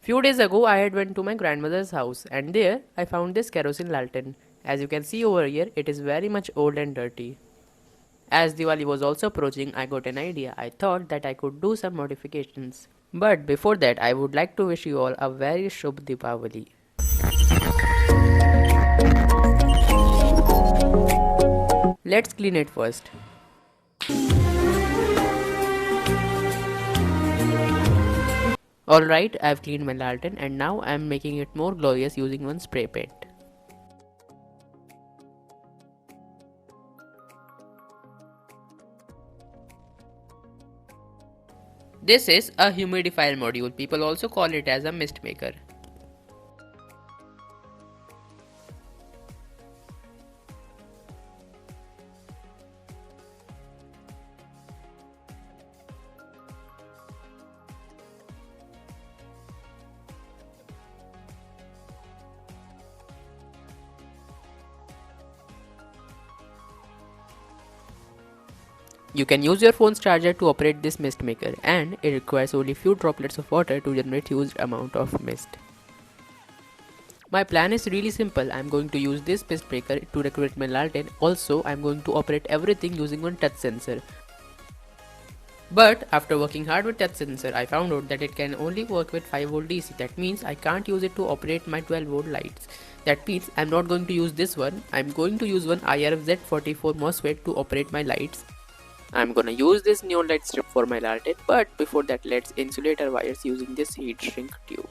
Few days ago I had went to my grandmother's house and there I found this kerosene lantern. As you can see over here, it is very much old and dirty. As Diwali was also approaching, I got an idea. I thought that I could do some modifications. But before that, I would like to wish you all a very Shubh Diwali. Let's clean it first. Alright, I've cleaned my lantern and now I'm making it more glorious using one spray paint. This is a humidifier module. People also call it as a mist maker. You can use your phone's charger to operate this mist maker, and it requires only few droplets of water to generate huge amount of mist. My plan is really simple. I'm going to use this mist maker to decorate my lantern. Also, I'm going to operate everything using one touch sensor. But after working hard with touch sensor, I found out that it can only work with 5V DC. That means I can't use it to operate my 12V lights. That means I'm not going to use this one. I'm going to use one IRFZ44 MOSFET to operate my lights. I'm gonna use this neon light strip for my lantern, but before that let's insulate our wires using this heat shrink tube.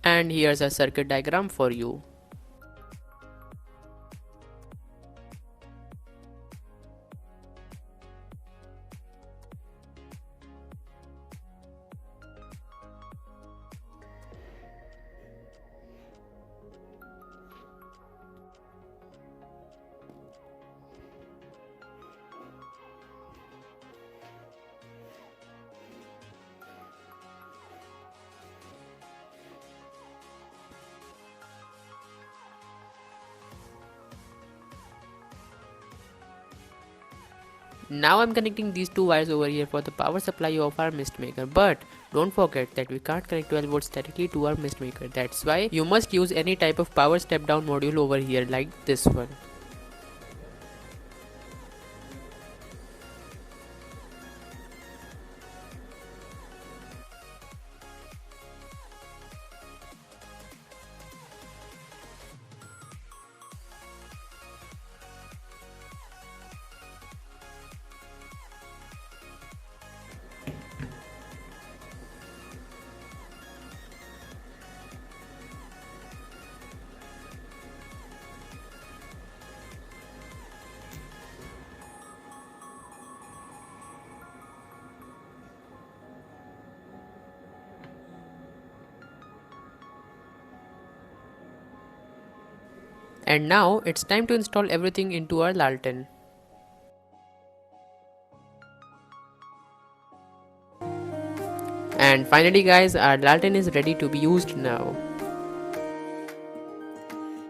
And here's a circuit diagram for you. Now I'm connecting these two wires over here for the power supply of our mist maker, but don't forget that we can't connect 12 volts directly to our mist maker. That's why you must use any type of power step down module over here like this one. And now it's time to install everything into our Laltern. And finally guys, our Laltern is ready to be used now.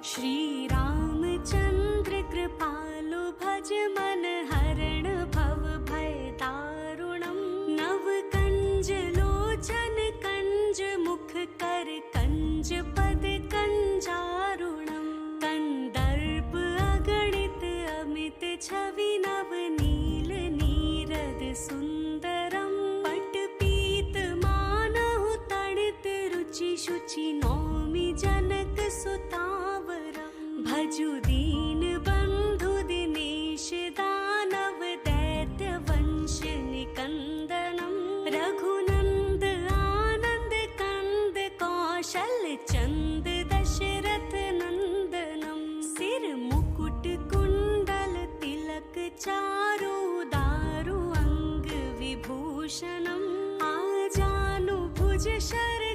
Shri Ramchandra कृपालु भज मन हरण भव भय दारुणम नव कंज लोचन कंज मुख कर कंज पद कंजारुणम कंदर्प अगणित अमित छवि नव नील नीरद सुंदरम पट पीत मानहु तणित रुचि शुचि नौमि जनक सुतावरम भजु दीन बंधु दिनेश दानव दैत्य वंश निकंदनम रघुनंद आनंद कंद कौशल चंद दशरथ नंदनम सिर मुकुट कुंडल तिलक चारु दारु अंग विभूषणम आजानु भुज शर